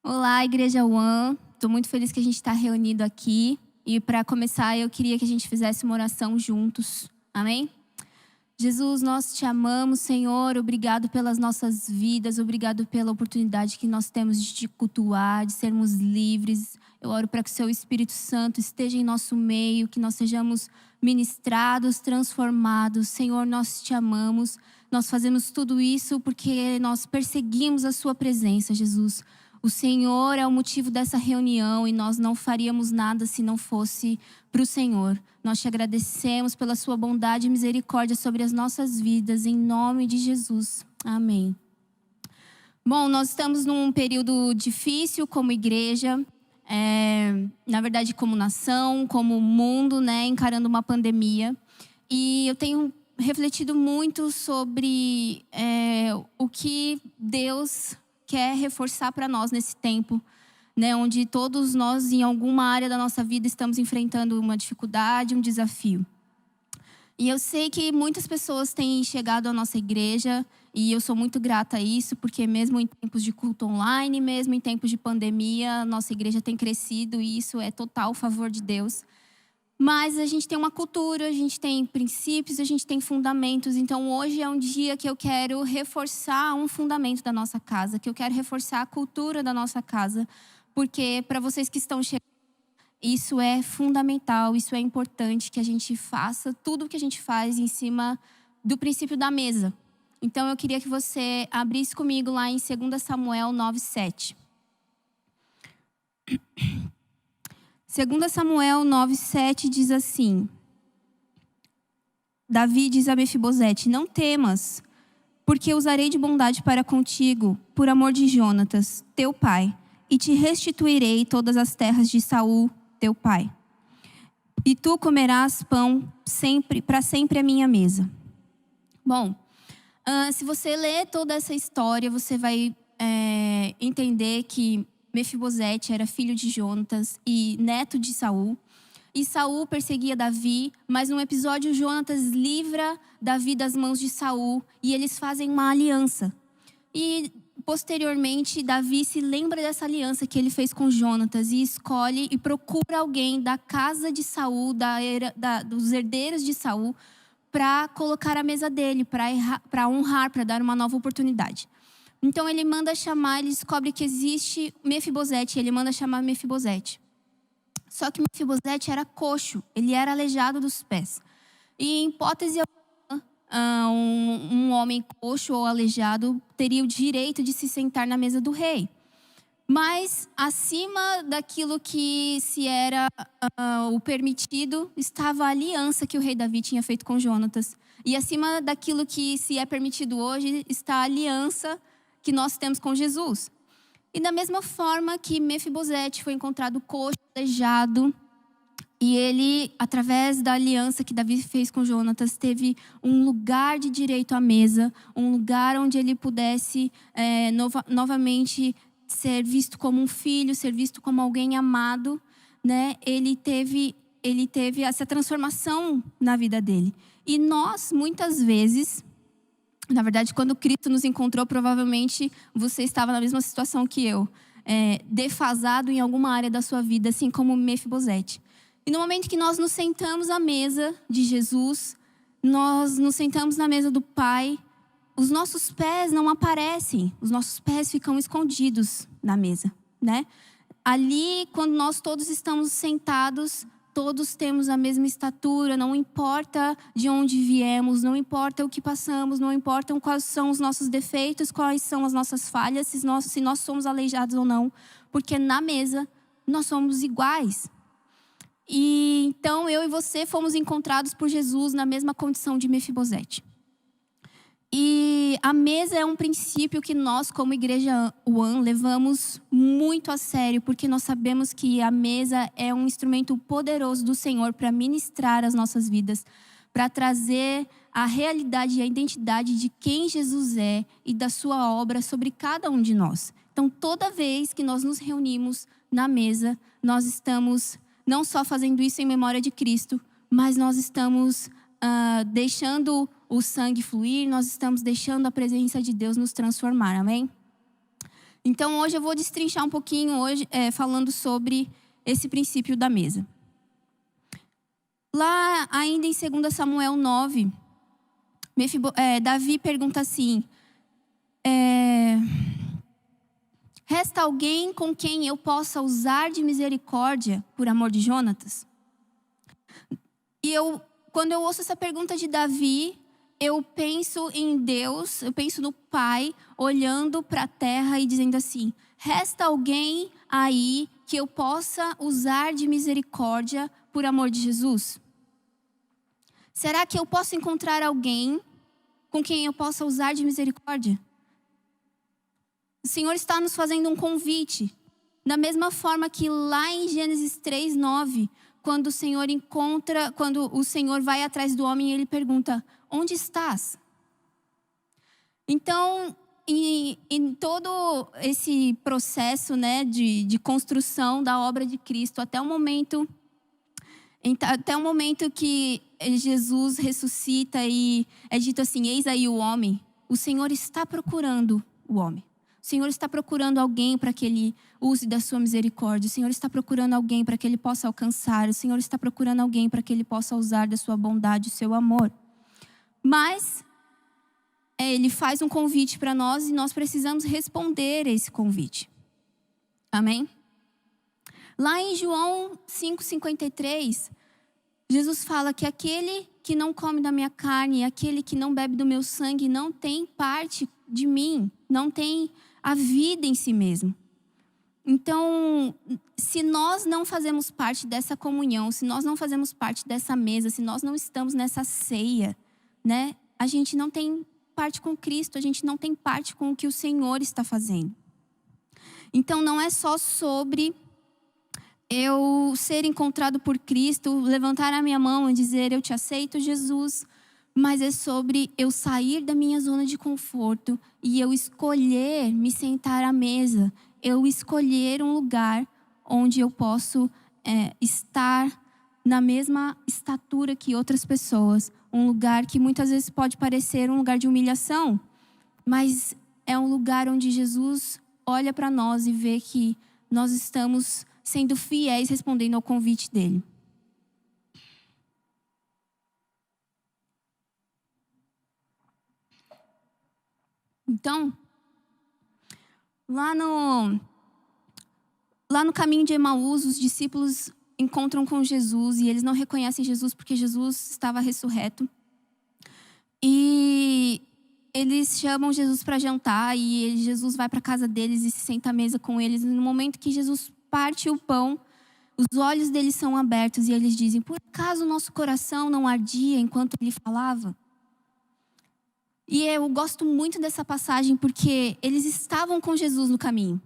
Olá, Igreja One. Estou muito feliz que a gente está reunido aqui. E para começar, eu queria que a gente fizesse uma oração juntos. Amém? Jesus, nós te amamos, Senhor. Obrigado pelas nossas vidas. Obrigado pela oportunidade que nós temos de te cultuar, de sermos livres. Eu oro para que o seu Espírito Santo esteja em nosso meio, que nós sejamos ministrados, transformados. Senhor, nós te amamos. Nós fazemos tudo isso porque nós perseguimos a sua presença, Jesus. O Senhor é o motivo dessa reunião e nós não faríamos nada se não fosse para o Senhor. Nós te agradecemos pela sua bondade e misericórdia sobre as nossas vidas, em nome de Jesus. Amém. Bom, nós estamos num período difícil como igreja, na verdade como nação, como mundo, né, encarando uma pandemia. E eu tenho refletido muito sobre o que Deus quer reforçar para nós nesse tempo, né, onde todos nós, em alguma área da nossa vida, estamos enfrentando uma dificuldade, um desafio. E eu sei que muitas pessoas têm chegado à nossa igreja, e eu sou muito grata a isso, porque mesmo em tempos de culto online, mesmo em tempos de pandemia, a nossa igreja tem crescido, e isso é total favor de Deus. Mas a gente tem uma cultura, a gente tem princípios, a gente tem fundamentos. Então hoje é um dia que eu quero reforçar um fundamento da nossa casa, que eu quero reforçar a cultura da nossa casa. Porque para vocês que estão chegando, isso é fundamental, isso é importante que a gente faça tudo o que a gente faz em cima do princípio da mesa. Então eu queria que você abrisse comigo lá em 2 Samuel 9:7. 2 Samuel 9:7 diz assim: Davi diz a Mefibosete: Não temas, porque usarei de bondade para contigo, por amor de Jonatas, teu pai, e te restituirei todas as terras de Saul, teu pai. E tu comerás pão sempre, para sempre à minha mesa. Bom, se você ler toda essa história, você vai entender que Mefibosete era filho de Jonatas e neto de Saul. E Saul perseguia Davi, mas num episódio Jonatas livra Davi das mãos de Saul e eles fazem uma aliança. E posteriormente Davi se lembra dessa aliança que ele fez com Jonatas e escolhe e procura alguém da casa de Saul, dos herdeiros de Saul, para colocar a mesa dele, para honrar, para dar uma nova oportunidade. Então ele manda chamar, ele descobre que existe Mefibosete, ele manda chamar Mefibosete. Só que Mefibosete era coxo, ele era aleijado dos pés. E em hipótese alguma, um homem coxo ou aleijado teria o direito de se sentar na mesa do rei. Mas acima daquilo que se era o permitido, estava a aliança que o rei Davi tinha feito com Jonatas. E acima daquilo que se é permitido hoje, está a aliança que nós temos com Jesus. E da mesma forma que Mefibosete foi encontrado coxo, aleijado, e ele, através da aliança que Davi fez com Jonatas, teve um lugar de direito à mesa, um lugar onde ele pudesse novamente ser visto como um filho, ser visto como alguém amado, né? Ele teve essa transformação na vida dele. E nós, muitas vezes, na verdade, quando Cristo nos encontrou, provavelmente você estava na mesma situação que eu, defasado em alguma área da sua vida, assim como Mefibosete. E no momento que nós nos sentamos à mesa de Jesus, nós nos sentamos na mesa do Pai, os nossos pés não aparecem, os nossos pés ficam escondidos na mesa, né? Ali, quando nós todos estamos sentados, todos temos a mesma estatura, não importa de onde viemos, não importa o que passamos, não importa quais são os nossos defeitos, quais são as nossas falhas, se nós somos aleijados ou não, porque na mesa nós somos iguais. E então eu e você fomos encontrados por Jesus na mesma condição de Mefibosete. E a mesa é um princípio que nós, como Igreja One, levamos muito a sério, porque nós sabemos que a mesa é um instrumento poderoso do Senhor para ministrar as nossas vidas, para trazer a realidade e a identidade de quem Jesus é e da sua obra sobre cada um de nós. Então, toda vez que nós nos reunimos na mesa, nós estamos não só fazendo isso em memória de Cristo, mas nós estamos deixando o sangue fluir, nós estamos deixando a presença de Deus nos transformar, amém? Então, hoje eu vou destrinchar um pouquinho falando sobre esse princípio da mesa. Lá, ainda em 2 Samuel 9, Davi pergunta assim: resta alguém com quem eu possa usar de misericórdia por amor de Jonatas? E quando eu ouço essa pergunta de Davi, eu penso em Deus, eu penso no Pai, olhando para a terra e dizendo assim: resta alguém aí que eu possa usar de misericórdia por amor de Jesus? Será que eu posso encontrar alguém com quem eu possa usar de misericórdia? O Senhor está nos fazendo um convite. Da mesma forma que lá em Gênesis 3:9, quando o Senhor vai atrás do homem, ele pergunta: onde estás? Então, em todo esse processo, né, de construção da obra de Cristo, até o momento que Jesus ressuscita e é dito assim: eis aí o homem, o Senhor está procurando o homem. O Senhor está procurando alguém para que Ele use da sua misericórdia. O Senhor está procurando alguém para que Ele possa alcançar. O Senhor está procurando alguém para que Ele possa usar da sua bondade, do seu amor. Mas Ele faz um convite para nós e nós precisamos responder a esse convite. Amém? Lá em João 5,53, Jesus fala que aquele que não come da minha carne, aquele que não bebe do meu sangue, não tem parte de mim, não tem a vida em si mesmo. Então, se nós não fazemos parte dessa comunhão, se nós não fazemos parte dessa mesa, se nós não estamos nessa ceia, né, a gente não tem parte com Cristo, a gente não tem parte com o que o Senhor está fazendo. Então, não é só sobre eu ser encontrado por Cristo, levantar a minha mão e dizer: eu te aceito, Jesus. Mas é sobre eu sair da minha zona de conforto e eu escolher me sentar à mesa. Eu escolher um lugar onde eu posso estar na mesma estatura que outras pessoas. Um lugar que muitas vezes pode parecer um lugar de humilhação, mas é um lugar onde Jesus olha para nós e vê que nós estamos sendo fiéis, respondendo ao convite dele. Então, lá no caminho de Emaús, os discípulos encontram com Jesus e eles não reconhecem Jesus porque Jesus estava ressurreto. E eles chamam Jesus para jantar e Jesus vai para a casa deles e se senta à mesa com eles. E no momento que Jesus parte o pão, os olhos deles são abertos e eles dizem: por acaso o nosso coração não ardia enquanto ele falava? E eu gosto muito dessa passagem porque eles estavam com Jesus no caminho,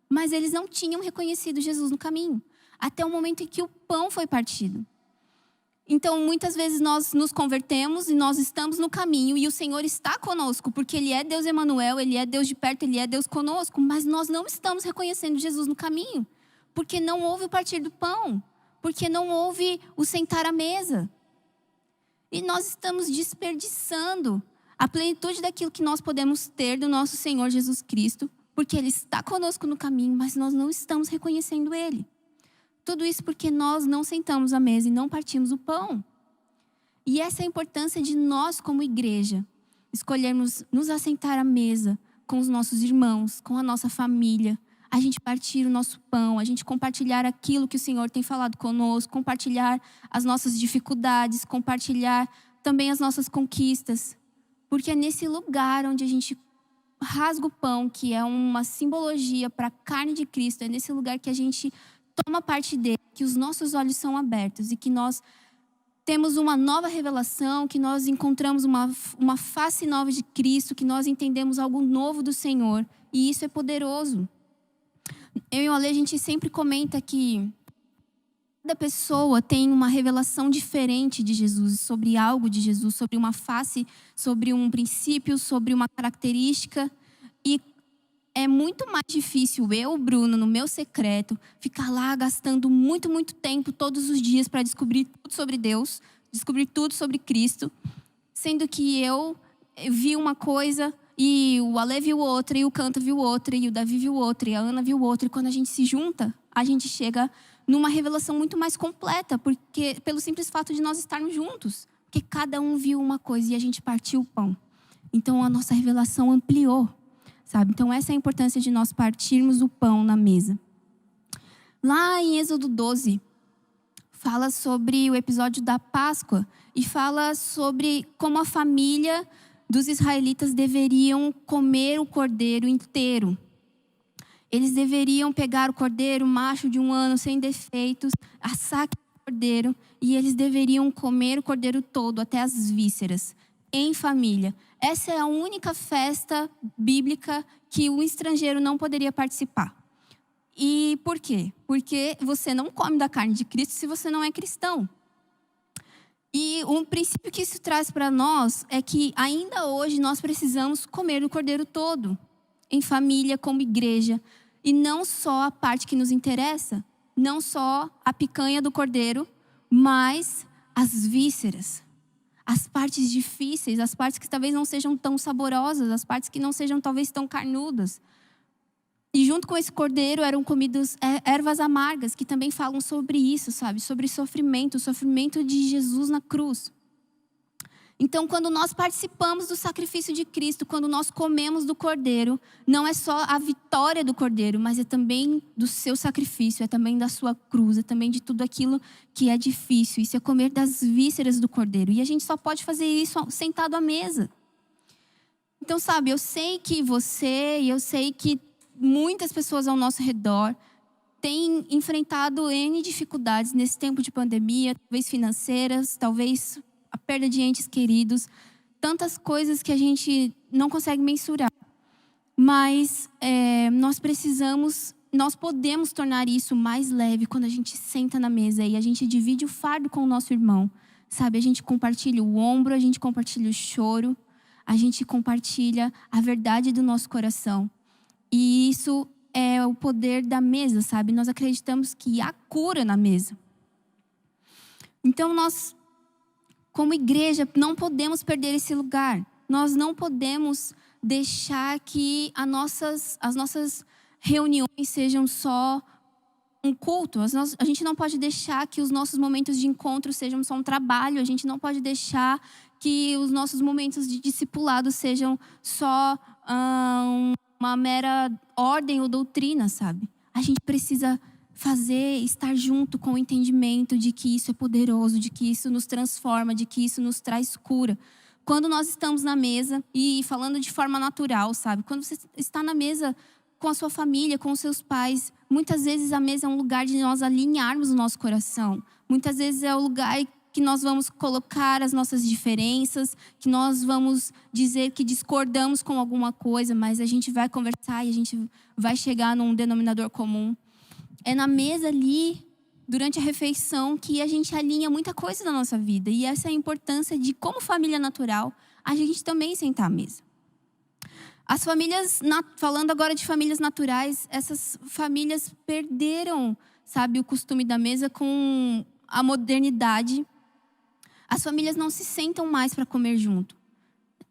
mas eles não tinham reconhecido Jesus no caminho, até o momento em que o pão foi partido. Então, muitas vezes nós nos convertemos e nós estamos no caminho e o Senhor está conosco, porque Ele é Deus Emanuel, Ele é Deus de perto, Ele é Deus conosco, mas nós não estamos reconhecendo Jesus no caminho, porque não houve o partir do pão, porque não houve o sentar à mesa. E nós estamos desperdiçando a plenitude daquilo que nós podemos ter do nosso Senhor Jesus Cristo, porque Ele está conosco no caminho, mas nós não estamos reconhecendo Ele. Tudo isso porque nós não sentamos à mesa e não partimos o pão. E essa é a importância de nós, como igreja, escolhermos nos assentar à mesa com os nossos irmãos, com a nossa família, a gente partir o nosso pão, a gente compartilhar aquilo que o Senhor tem falado conosco, compartilhar as nossas dificuldades, compartilhar também as nossas conquistas. Porque é nesse lugar onde a gente rasga o pão, que é uma simbologia para a carne de Cristo, é nesse lugar que a gente toma parte dele, que os nossos olhos são abertos e que nós temos uma nova revelação, que nós encontramos uma face nova de Cristo, que nós entendemos algo novo do Senhor. E isso é poderoso. Eu e o Ale, a gente sempre comenta que cada pessoa tem uma revelação diferente de Jesus, sobre algo de Jesus, sobre uma face, sobre um princípio, sobre uma característica. E é muito mais difícil eu, Bruno, no meu secreto, ficar lá gastando muito, muito tempo todos os dias para descobrir tudo sobre Deus, descobrir tudo sobre Cristo, sendo que eu vi uma coisa e o Ale viu outra, e o Canto viu outra, e o Davi viu outra, e a Ana viu outra. E quando a gente se junta, a gente chega numa revelação muito mais completa, porque pelo simples fato de nós estarmos juntos. Porque cada um viu uma coisa e a gente partiu o pão. Então a nossa revelação ampliou, sabe? Então essa é a importância de nós partirmos o pão na mesa. Lá em Êxodo 12, fala sobre o episódio da Páscoa e fala sobre como a família dos israelitas deveriam comer o cordeiro inteiro. Eles deveriam pegar o cordeiro macho de 1 ano, sem defeitos, assar o cordeiro, e eles deveriam comer o cordeiro todo, até as vísceras, em família. Essa é a única festa bíblica que o estrangeiro não poderia participar. E por quê? Porque você não come da carne de Cristo se você não é cristão. E um princípio que isso traz para nós é que ainda hoje nós precisamos comer o cordeiro todo, em família, como igreja. E não só a parte que nos interessa, não só a picanha do cordeiro, mas as vísceras, as partes difíceis, as partes que talvez não sejam tão saborosas, as partes que não sejam talvez tão carnudas. E junto com esse cordeiro eram comidas ervas amargas, que também falam sobre isso, sabe? Sobre sofrimento, o sofrimento de Jesus na cruz. Então, quando nós participamos do sacrifício de Cristo, quando nós comemos do cordeiro, não é só a vitória do cordeiro, mas é também do seu sacrifício, é também da sua cruz, é também de tudo aquilo que é difícil. Isso é comer das vísceras do cordeiro. E a gente só pode fazer isso sentado à mesa. Então, sabe, eu sei que você e eu sei que muitas pessoas ao nosso redor têm enfrentado N dificuldades nesse tempo de pandemia, talvez financeiras, talvez a perda de entes queridos, tantas coisas que a gente não consegue mensurar. Mas nós podemos tornar isso mais leve quando a gente senta na mesa e a gente divide o fardo com o nosso irmão. Sabe, a gente compartilha o ombro, a gente compartilha o choro, a gente compartilha a verdade do nosso coração. E isso é o poder da mesa, sabe? Nós acreditamos que há cura na mesa. Então nós, como igreja, não podemos perder esse lugar. Nós não podemos deixar que as nossas reuniões sejam só um culto. A gente não pode deixar que os nossos momentos de encontro sejam só um trabalho. A gente não pode deixar que os nossos momentos de discipulado sejam só uma mera ordem ou doutrina, sabe? A gente precisa estar junto com o entendimento de que isso é poderoso, de que isso nos transforma, de que isso nos traz cura. Quando nós estamos na mesa, e falando de forma natural, sabe? Quando você está na mesa com a sua família, com os seus pais, muitas vezes a mesa é um lugar de nós alinharmos o nosso coração. Muitas vezes é o lugar que nós vamos colocar as nossas diferenças, que nós vamos dizer que discordamos com alguma coisa, mas a gente vai conversar e a gente vai chegar num denominador comum. É na mesa ali, durante a refeição, que a gente alinha muita coisa da nossa vida. E essa é a importância de, como família natural, a gente também sentar à mesa. As famílias, falando agora de famílias naturais, essas famílias perderam, sabe, o costume da mesa com a modernidade. As famílias não se sentam mais para comer junto.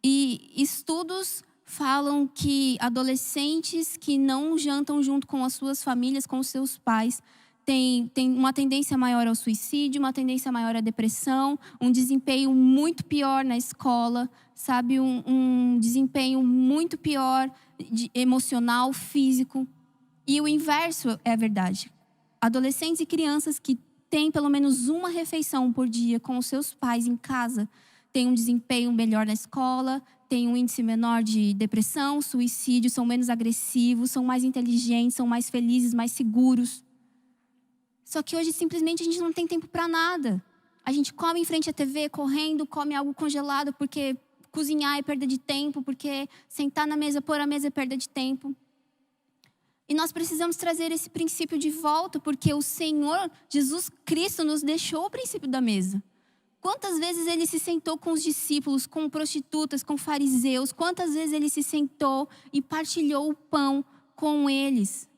E estudos falam que adolescentes que não jantam junto com as suas famílias, com os seus pais, têm uma tendência maior ao suicídio, uma tendência maior à depressão, um desempenho muito pior na escola, sabe? Um desempenho muito pior emocional, físico. E o inverso é a verdade. Adolescentes e crianças que têm pelo menos uma refeição por dia com os seus pais em casa, têm um desempenho melhor na escola, têm um índice menor de depressão, suicídio, são menos agressivos, são mais inteligentes, são mais felizes, mais seguros. Só que hoje simplesmente a gente não tem tempo para nada. A gente come em frente à TV, correndo, come algo congelado, porque cozinhar é perda de tempo, porque sentar na mesa, pôr a mesa é perda de tempo. E nós precisamos trazer esse princípio de volta, porque o Senhor Jesus Cristo nos deixou o princípio da mesa. Quantas vezes ele se sentou com os discípulos, com prostitutas, com fariseus? Quantas vezes ele se sentou e partilhou o pão com eles?